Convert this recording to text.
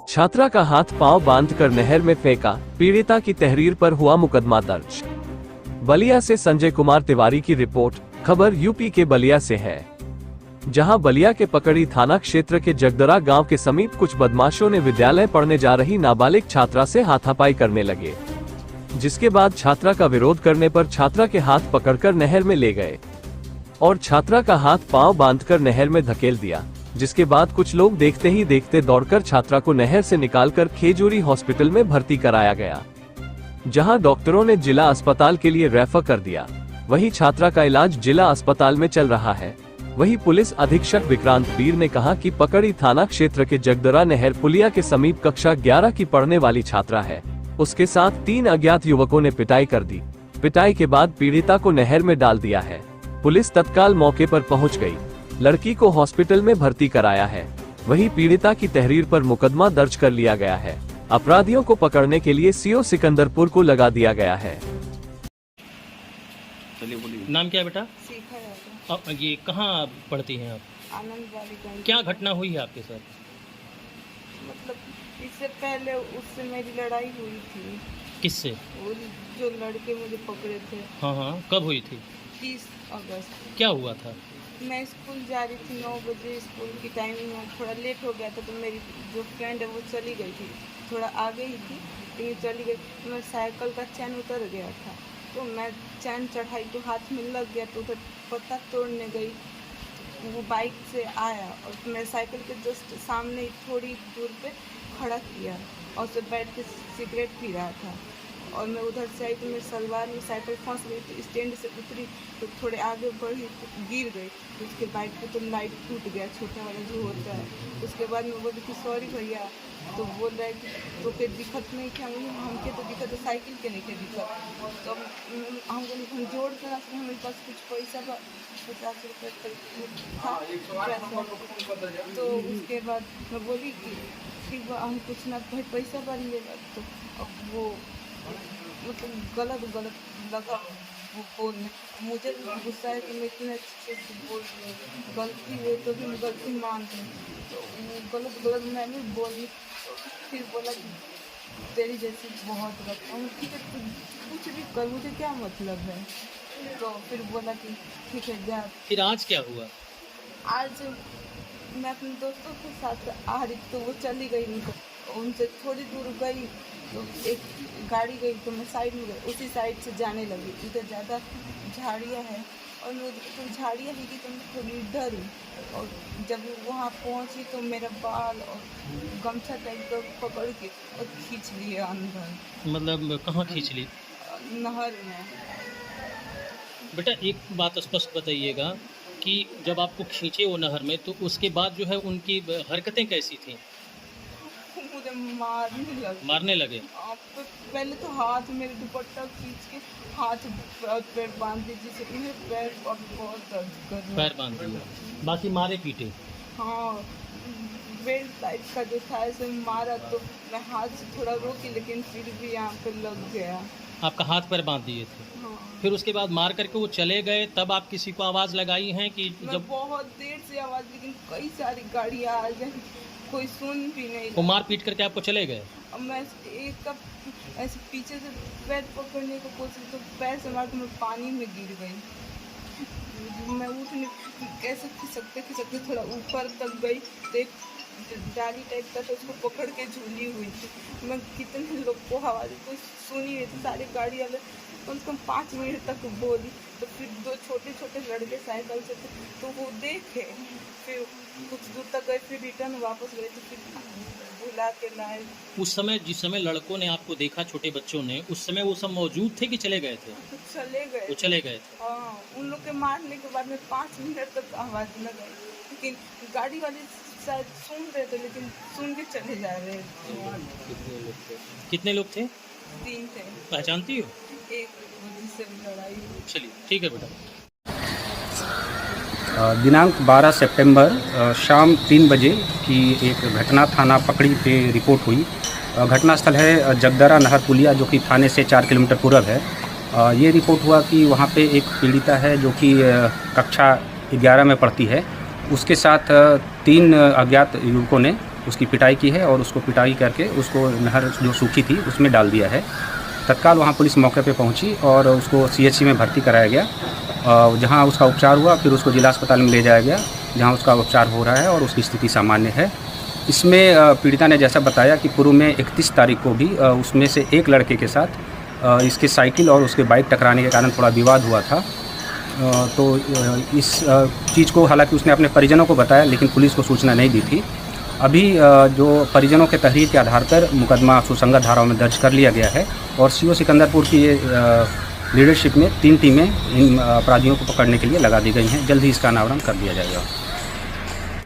छात्रा का हाथ पांव बांधकर नहर में फेंका, पीड़िता की तहरीर पर हुआ मुकदमा दर्ज। बलिया से संजय कुमार तिवारी की रिपोर्ट। खबर यूपी के बलिया से है, जहां बलिया के पकड़ी थाना क्षेत्र के जगदरा गांव के समीप कुछ बदमाशों ने विद्यालय पढ़ने जा रही नाबालिग छात्रा से हाथापाई करने लगे, जिसके बाद छात्रा का विरोध करने पर छात्रा के हाथ पकड़कर नहर में ले गए और छात्रा का हाथ पांव बांधकर नहर में धकेल दिया, जिसके बाद कुछ लोग देखते ही देखते दौड़कर छात्रा को नहर से निकालकर खेजूरी हॉस्पिटल में भर्ती कराया गया, जहां डॉक्टरों ने जिला अस्पताल के लिए रेफर कर दिया। वहीं छात्रा का इलाज जिला अस्पताल में चल रहा है। वहीं पुलिस अधीक्षक विक्रांत वीर ने कहा कि पकड़ी थाना क्षेत्र के जगदरा नहर पुलिया के समीप कक्षा 11 की पढ़ने वाली छात्रा है। उसके साथ 3 अज्ञात युवकों ने पिटाई कर दी। पिटाई के बाद पीड़िता को नहर में डाल दिया है। पुलिस तत्काल मौके पर पहुंच गई, लड़की को हॉस्पिटल में भर्ती कराया है। वहीं पीड़िता की तहरीर पर मुकदमा दर्ज कर लिया गया है। अपराधियों को पकड़ने के लिए सीओ सिकंदरपुर को लगा दिया गया है। नाम क्या है बेटा? सीखा जाता अब ये कहाँ पढ़ती हैं आप? आनंदवाड़ी। क्या घटना हुई है आपके साथ? मतलब इससे पहले उससे मेरी लड़ाई हुई थी। किससे? वो जो लड़के मुझे पकड़े थे। हाँ हाँ, कब हुई थी? 30 अगस्त। क्या हुआ था? मैं स्कूल जा रही थी, 9 बजे स्कूल की टाइमिंग में थोड़ा लेट हो गया था, तो मेरी जो फ्रेंड है वो चली गई थी, थोड़ा आगे ही थी लेकिन चली गई। तो मैं साइकिल का चैन उतर गया था, तो मैं चैन चढ़ाई तो हाथ में लग गया, तो उधर पत्ता तोड़ने गई। वो बाइक से आया और मैं साइकिल के जस्ट सामने ही थोड़ी दूर पे खड़ा किया और उसे बैठ के सिगरेट पी रहा था और मैं उधर से आई तो मेरी सलवार में साइकिल फंस गई। तो स्टैंड से उतरी तो थोड़े आगे बढ़ी तो गिर गई। तो उसके बाइक पे तो लाइट टूट गया, छोटा वाला जो होता है। उसके बाद मैं बोली कि सॉरी भैया, तो बोल रहा है कि तो फिर दिक्कत नहीं क्या? हमके तो दिक्कत है, साइकिल के नहीं क्या दिक्कत? तो हम बोले जोड़ कर हमारे पास कुछ पैसा 50 रुपये था। तो उसके बाद मैं बोली कि ठीक बा, हम कुछ ना भाई पैसा भर लेगा। तो अब वो मतलब गलत लगा वो बोलने। मुझे गुस्सा है कि मैं इतने अच्छे से बोल रही हूँ, गलती हुई तो भी मैं गलती मान रही हूँ। तो गलत मैं भी बोली। तो फिर बोला कि तेरी जैसी बहुत गलत हूँ। ठीक है, तू कुछ भी कर, मुझे क्या मतलब है? तो फिर बोला कि ठीक है जा। फिर आज क्या हुआ? आज मैं अपने दोस्तों के साथ आ रही तो वो चली गई, नहीं तो उनसे थोड़ी दूर गई तो एक गाड़ी गई तो मैं साइड में गई, उसी साइड से जाने लगी। इधर ज़्यादा झाड़ियाँ हैं और मैं तो झाड़ियाँ ही तो मैं थोड़ी डरी और जब वहाँ पहुँची तो मेरा बाल और गमछा टाइप का पकड़ के और खींच लिया अंदर। मतलब कहाँ खींच ली? नहर में। बेटा एक बात स्पष्ट बताइएगा कि जब आपको खींचे वो नहर में तो उसके बाद जो है उनकी हरकतें कैसी थी? मुझे मारने लगे। आपको पहले तो हाथ मेरे दुपट्टा खींच के हाथ पैर बांध दी, जिससे मेरे पैर और बहुत दर्द कर रहा है। पैर बांध दिया, बाकी मारे पीटे? हाँ, बेल्ट टाइप का जो था ऐसे मारा तो मैं हाथ से थोड़ा रोकी लेकिन फिर भी यहाँ पे लग गया। आपका हाथ पैर बांध दिए थे? हाँ। फिर उसके बाद मार करके वो चले गए, तब आप किसी को आवाज़ लगाई हैं कि मैं बहुत देर से आवाज़, लेकिन कई सारी गाड़ियाँ आ गई, कोई सुन भी नहीं। वो मार पीट करके आपको चले गए? अब मैं एक कप ऐसे पीछे से पैर पकड़ने की कोशिश तो पैर से मार के मैं पानी में गिर गई। मैं उठने कैसे खिसकते थोड़ा ऊपर तक गई तो एक डाली टाइप का तो उसको पकड़ के झूली हुई थी। मैं कितने लोग को आवाज़ कोई सुनी नहीं थी, सारी गाड़ी वाले कम से कम 5 मिनट तक बोली। तो फिर 2 छोटे लड़के साइकिल से थे तो वो देखे, फिर कुछ दूर तक गए, फिर रिटर्न वापस गए तो फिर बुला के लाए। उस समय जिस समय लड़कों ने आपको देखा, छोटे बच्चों ने, उस समय वो सब मौजूद थे कि चले गए थे? तो चले गए। वो चले गए थे? हाँ, उन लोग के मारने के बाद में 5 मिनट तक आवाज़ लगाई, लेकिन गाड़ी वाले शायद सुन रहे थे लेकिन सुन के चले जा रहे थे। कितने लोग थे? 3 थे। पहचानती हो? एक जिससे लड़ाई हुई। चलिए ठीक है बेटा। दिनांक 12 सितंबर शाम 3 बजे की एक घटना थाना पकड़ी पे रिपोर्ट हुई। घटनास्थल है जगदरा नहर पुलिया, जो कि थाने से 4 किलोमीटर पूर्व है। ये रिपोर्ट हुआ कि वहाँ पे एक पीड़िता है जो कि कक्षा 11 में पढ़ती है। उसके साथ 3 अज्ञात युवकों ने उसकी पिटाई की है और उसको पिटाई करके उसको नहर जो सूखी थी उसमें डाल दिया है। तत्काल वहाँ पुलिस मौके पे पहुँची और उसको CHC में भर्ती कराया गया, जहाँ उसका उपचार हुआ। फिर उसको जिला अस्पताल में ले जाया गया जहाँ उसका उपचार हो रहा है और उसकी स्थिति सामान्य है। इसमें पीड़िता ने जैसा बताया कि पूर्व में 31 तारीख को भी उसमें से एक लड़के के साथ इसके साइकिल और उसके बाइक टकराने के कारण थोड़ा विवाद हुआ था। तो इस चीज़ को हालांकि उसने अपने परिजनों को बताया, लेकिन पुलिस को सूचना नहीं दी थी। अभी जो परिजनों के तहरीर के आधार पर मुकदमा सुसंगत धाराओं में दर्ज कर लिया गया है और CO सिकंदरपुर की ये लीडरशिप में 3 टीमें इन अपराधियों को पकड़ने के लिए लगा दी गई हैं। जल्द ही इसका अनावरण कर दिया जाएगा।